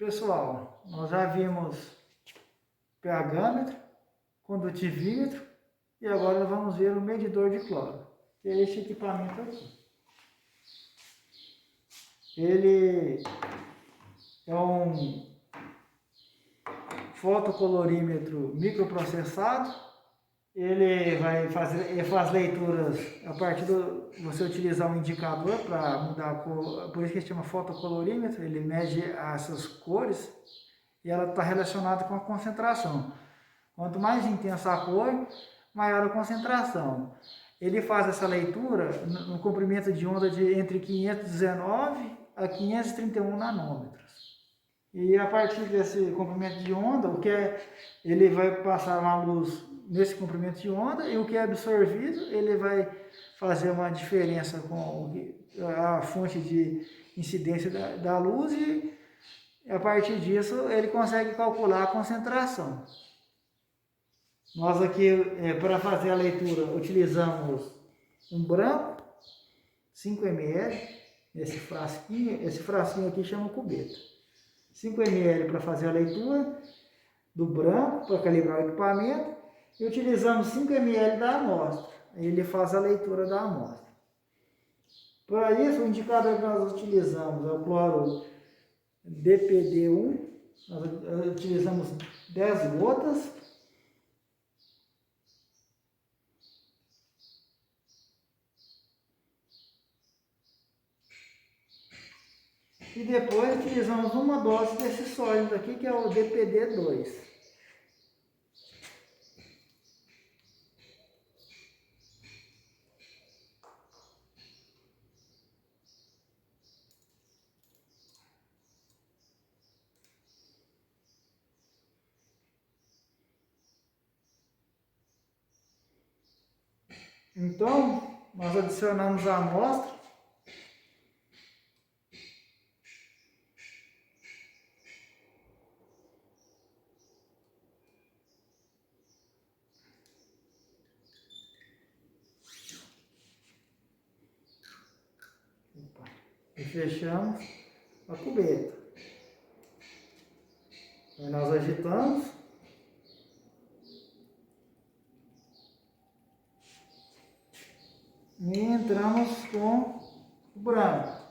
Pessoal, nós já vimos pHmetro, condutivímetro e agora vamos ver o medidor de cloro, que é este equipamento aqui. Ele é um fotocolorímetro microprocessado. Ele faz leituras a partir do você utilizar um indicador para mudar a cor, por isso que ele chama fotocolorímetro. Ele mede essas cores e ela está relacionada com a concentração. Quanto mais intensa a cor, maior a concentração. Ele faz essa leitura no comprimento de onda de entre 519 a 531 nanômetros. E a partir desse comprimento de onda, ele vai passar uma luz nesse comprimento de onda e o que é absorvido, ele vai fazer uma diferença com a fonte de incidência da luz e a partir disso ele consegue calcular a concentração. Nós aqui, para fazer a leitura, utilizamos um branco, 5 ml, esse frasquinho aqui chama cubeta. 5 ml para fazer a leitura do branco, para calibrar o equipamento, e utilizamos 5 ml da amostra. Ele faz a leitura da amostra. Para isso, o indicador que nós utilizamos é o cloro DPD1. Nós utilizamos 10 gotas. E depois utilizamos uma dose desse sólido aqui, que é o DPD2. Então, nós adicionamos a amostra. E fechamos a cubeta. Aí nós agitamos. E entramos com o branco.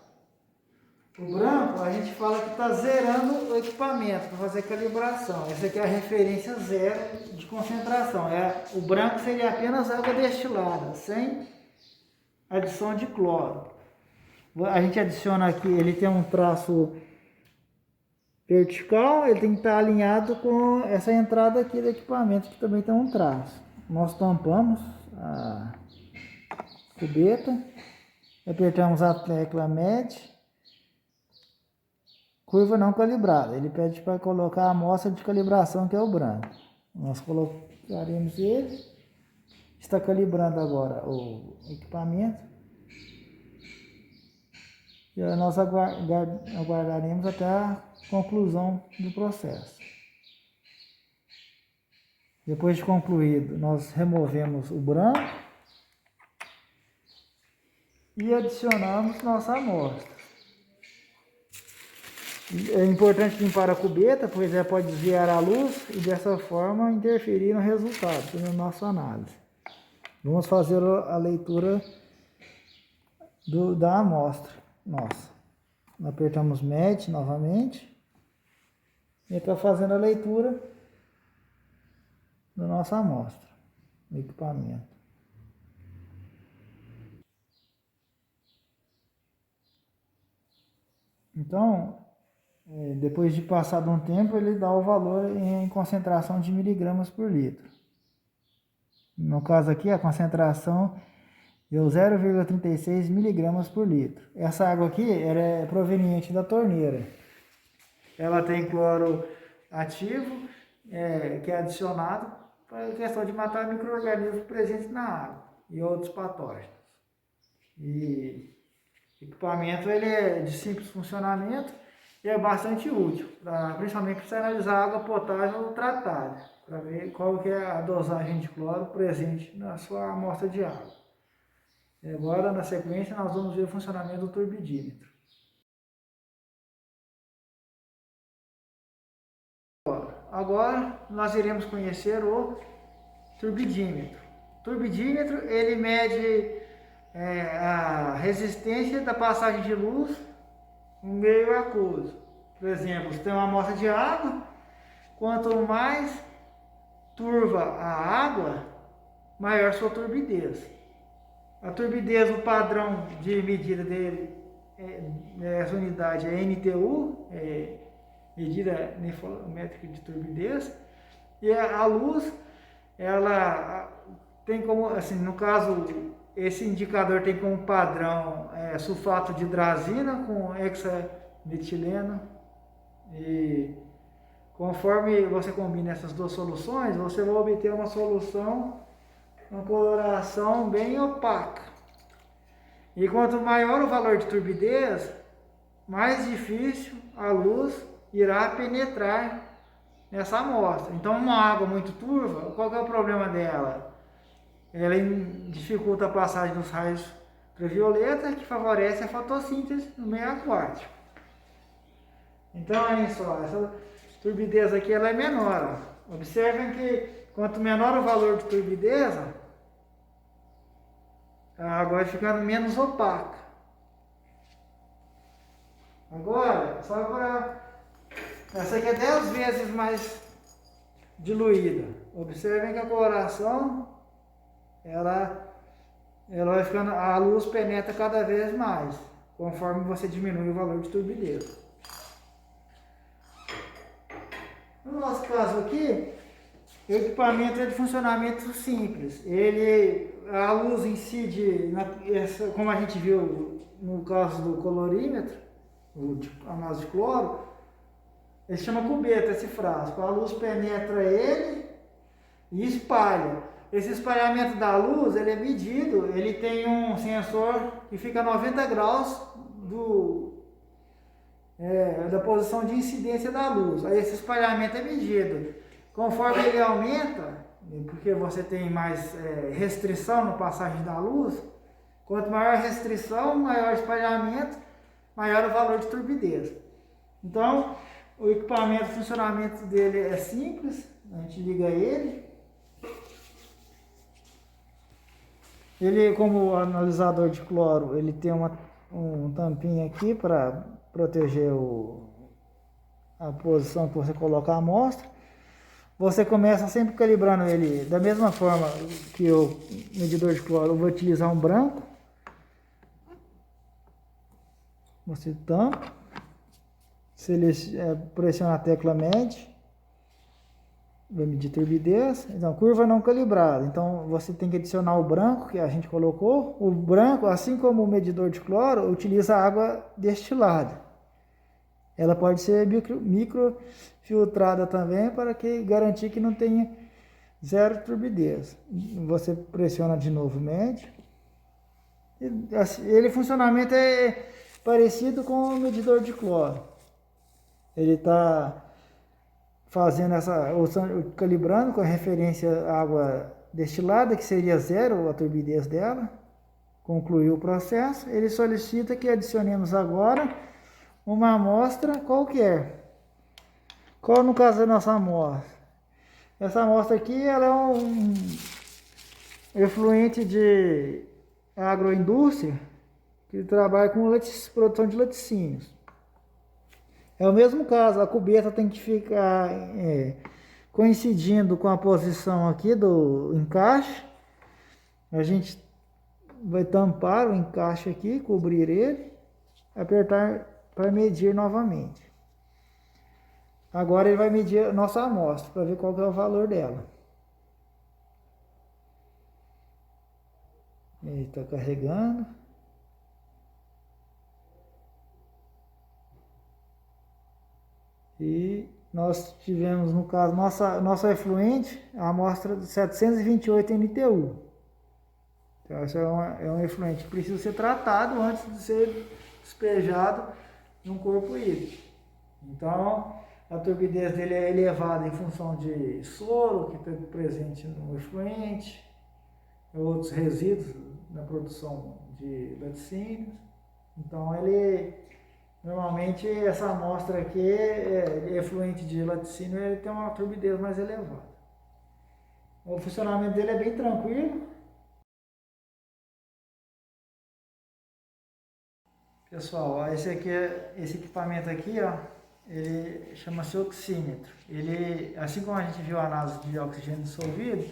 O branco a gente fala que está zerando o equipamento para fazer calibração. Essa aqui é a referência zero de concentração. O branco seria apenas água destilada, sem adição de cloro. A gente adiciona aqui, ele tem um traço vertical, ele tem que estar alinhado com essa entrada aqui do equipamento, que também tem um traço. Nós tampamos a cubeta, apertamos a tecla MED, curva não calibrada. Ele pede para colocar a amostra de calibração, que é o branco. Nós colocaremos ele, está calibrando agora o equipamento. E nós aguardaremos até a conclusão do processo. Depois de concluído, nós removemos o branco e adicionamos nossa amostra. É importante limpar a cubeta, pois ela pode desviar a luz e dessa forma interferir no resultado da nossa análise. Vamos fazer a leitura da amostra nossa. Apertamos MED novamente e está fazendo a leitura da nossa amostra do equipamento. Então, depois de passado um tempo, ele dá o valor em concentração de miligramas por litro. No caso aqui, a concentração deu 0,36 miligramas por litro. Essa água aqui é proveniente da torneira. Ela tem cloro ativo, que é adicionado para questão de matar micro-organismos presentes na água e outros patógenos. E o equipamento ele é de simples funcionamento e é bastante útil, principalmente para analisar água potável tratada, para ver qual que é a dosagem de cloro presente na sua amostra de água. E agora, na sequência, nós vamos ver o funcionamento do turbidímetro. agora nós iremos conhecer o turbidímetro. O turbidímetro, ele mede a resistência da passagem de luz no meio aquoso. Por exemplo, se tem uma amostra de água, quanto mais turva a água, maior sua turbidez. A turbidez, o padrão de medida dele, essa unidade é NTU, medida nefométrica de turbidez, e a luz, ela tem como, assim, no caso, esse indicador tem como padrão sulfato de hidrazina com hexametileno, e conforme você combina essas duas soluções, você vai obter uma solução, uma coloração bem opaca. E quanto maior o valor de turbidez, mais difícil a luz irá penetrar nessa amostra. Então, uma água muito turva, qual que é o problema dela? Ela dificulta a passagem dos raios ultravioleta, que favorece a fotossíntese no meio aquático. Então, olha só, essa turbidez aqui ela é menor. Ó. Observem que quanto menor o valor de turbidez, a água vai ficando menos opaca. Agora, só para... Essa aqui é 10 vezes mais diluída. Observem que a coloração, ela vai ficando... A luz penetra cada vez mais, conforme você diminui o valor de turbidez. No nosso caso aqui, o equipamento é de funcionamento simples. A luz incide, como a gente viu no caso do colorímetro, a análise de cloro, ele chama cubeta esse frasco. A luz penetra ele e espalha. Esse espalhamento da luz, ele é medido, ele tem um sensor que fica a 90 graus da posição de incidência da luz. Aí esse espalhamento é medido. Conforme ele aumenta, porque você tem mais restrição na passagem da luz, quanto maior a restrição, maior o espalhamento, maior o valor de turbidez. Então, o equipamento, o funcionamento dele é simples, a gente liga ele. Ele, como analisador de cloro, ele tem um tampinha aqui para proteger a posição que você coloca a amostra. Você começa sempre calibrando ele da mesma forma que o medidor de cloro. Eu vou utilizar um branco. Você tampa, pressiona a tecla MED, vai medir turbidez. Então, curva não calibrada. Então, você tem que adicionar o branco que a gente colocou. O branco, assim como o medidor de cloro, utiliza água destilada. Ela pode ser microfiltrada também para garantir que não tenha zero turbidez. Você pressiona de novo o MED. Ele funcionamento é parecido com o medidor de cloro. Ele está fazendo calibrando com a referência à água destilada, que seria zero a turbidez dela. Concluiu o processo. Ele solicita que adicionemos agora uma amostra qualquer. Qual no caso é a nossa amostra? Essa amostra aqui ela é um efluente de agroindústria que trabalha com produção de laticínios. É o mesmo caso, a cubeta tem que ficar coincidindo com a posição aqui do encaixe. A gente vai tampar o encaixe aqui, cobrir ele, apertar para medir novamente. Agora ele vai medir a nossa amostra para ver qual que é o valor dela. Ele está carregando. E nós tivemos, no caso, nosso efluente, a amostra de 728 NTU. Então, esse é um efluente que precisa ser tratado antes de ser despejado num corpo hídrico. Então, a turbidez dele é elevada em função de soro que está presente no efluente, outros resíduos na produção de laticínios. Então, ele Normalmente essa amostra aqui é efluente de laticínio, ele tem uma turbidez mais elevada. O funcionamento dele é bem tranquilo. Pessoal, ó, esse equipamento aqui, ó, ele chama-se oxímetro. Ele, assim como a gente viu a análise de oxigênio dissolvido,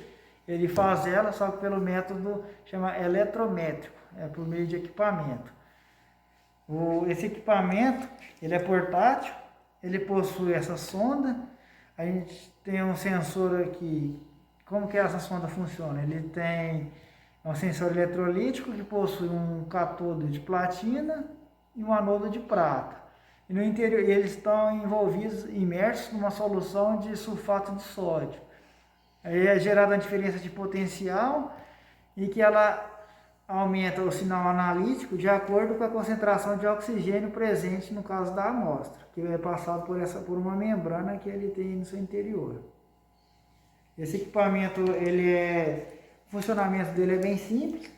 ele faz ela só que pelo método chama eletrométrico, é por meio de equipamento. Esse equipamento, ele é portátil, ele possui essa sonda, a gente tem um sensor aqui. Como que essa sonda funciona? Ele tem um sensor eletrolítico que possui um cátodo de platina e um anodo de prata. E no interior eles estão envolvidos, imersos numa solução de sulfato de sódio. Aí é gerada a diferença de potencial e que ela aumenta o sinal analítico de acordo com a concentração de oxigênio presente no caso da amostra, que é passado por uma membrana que ele tem no seu interior. Esse equipamento, o funcionamento dele é bem simples.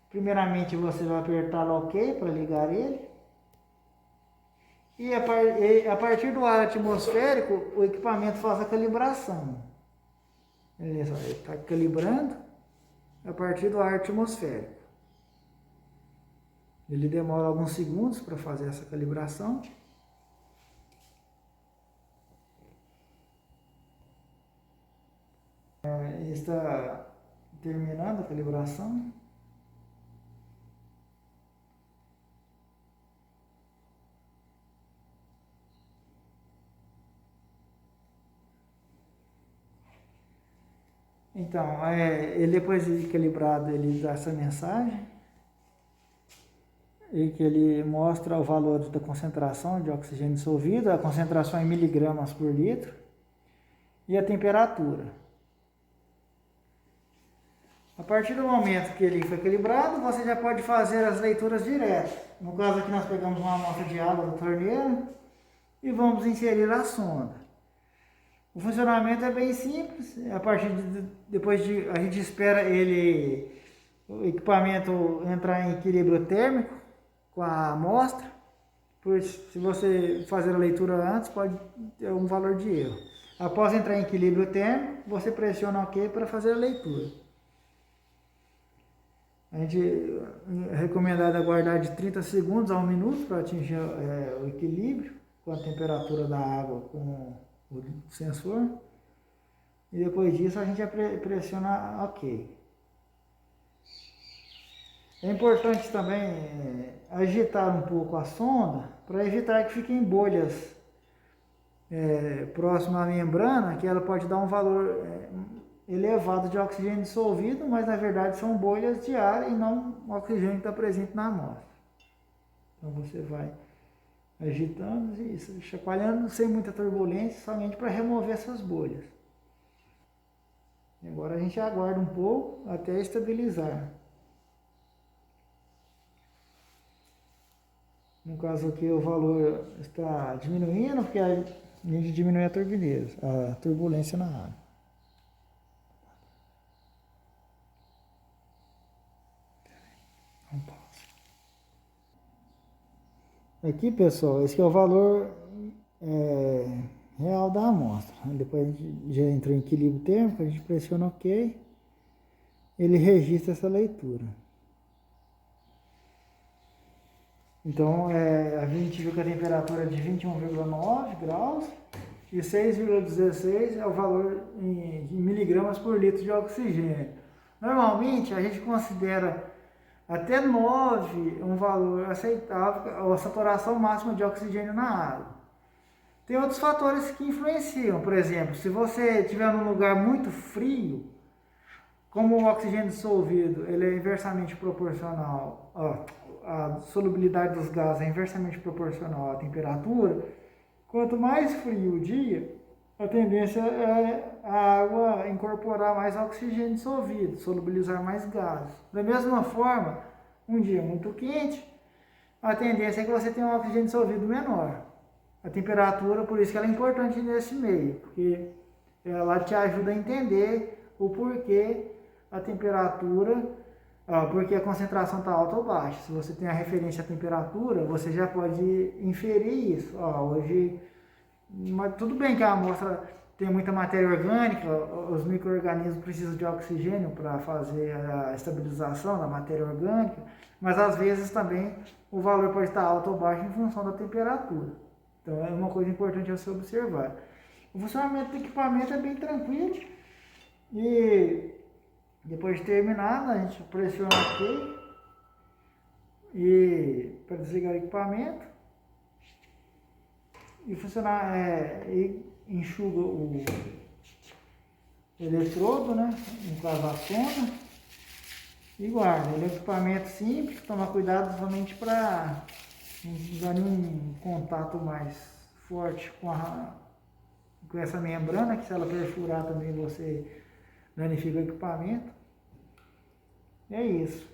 Primeiramente você vai apertar OK para ligar ele. E a partir do ar atmosférico, o equipamento faz a calibração. Ele está calibrando a partir do ar atmosférico. Ele demora alguns segundos para fazer essa calibração. Está terminando a calibração. Então, ele depois de calibrado, ele dá essa mensagem e que ele mostra o valor da concentração de oxigênio dissolvido, a concentração em miligramas por litro e a temperatura. A partir do momento que ele foi calibrado, você já pode fazer as leituras direto. No caso aqui nós pegamos uma amostra de água da torneira e vamos inserir a sonda. O funcionamento é bem simples. A gente espera o equipamento entrar em equilíbrio térmico com a amostra. Pois se você fazer a leitura antes, pode ter um valor de erro. Após entrar em equilíbrio térmico, você pressiona OK para fazer a leitura. A gente é recomendado aguardar de 30 segundos a 1 minuto para atingir o equilíbrio com a temperatura da água com o sensor. E depois disso a gente pressiona OK. É importante também agitar um pouco a sonda para evitar que fiquem bolhas próximo à membrana, que ela pode dar um valor elevado de oxigênio dissolvido, mas na verdade são bolhas de ar e não o oxigênio que está presente na amostra. Então você vai agitando e chacoalhando sem muita turbulência, somente para remover essas bolhas. E agora a gente aguarda um pouco até estabilizar. No caso aqui o valor está diminuindo, porque a gente diminui a turbulência na água. Aqui, pessoal, esse é o valor real da amostra. Depois a gente já entrou em equilíbrio térmico, a gente pressiona OK, ele registra essa leitura. Então, a gente viu que a temperatura é de 21,9 graus e 6,16 é o valor em miligramas por litro de oxigênio. Normalmente, a gente considera até 9 um valor aceitável, a saturação máxima de oxigênio na água. Tem outros fatores que influenciam, por exemplo, se você estiver num lugar muito frio, como o oxigênio dissolvido ele é inversamente proporcional, a solubilidade dos gases é inversamente proporcional à temperatura, quanto mais frio o dia, a tendência é a água incorporar mais oxigênio dissolvido, solubilizar mais gases. Da mesma forma, um dia muito quente, a tendência é que você tenha um oxigênio dissolvido menor. A temperatura, por isso que ela é importante nesse meio, porque ela te ajuda a entender o porquê a temperatura porque a concentração está alta ou baixa. Se você tem a referência à temperatura, você já pode inferir isso. Hoje, mas tudo bem que a amostra tem muita matéria orgânica, os micro-organismos precisam de oxigênio para fazer a estabilização da matéria orgânica, mas às vezes também o valor pode estar alto ou baixo em função da temperatura. Então é uma coisa importante a se observar. O funcionamento do equipamento é bem tranquilo e depois de terminado a gente pressiona OK e para desligar o equipamento e funcionar, e enxuga o eletrodo, né, no caso a sonda, e guarda. Ele é um equipamento simples, toma cuidado somente para não dar nenhum contato mais forte com essa membrana, que se ela perfurar também você danifica o equipamento. É isso.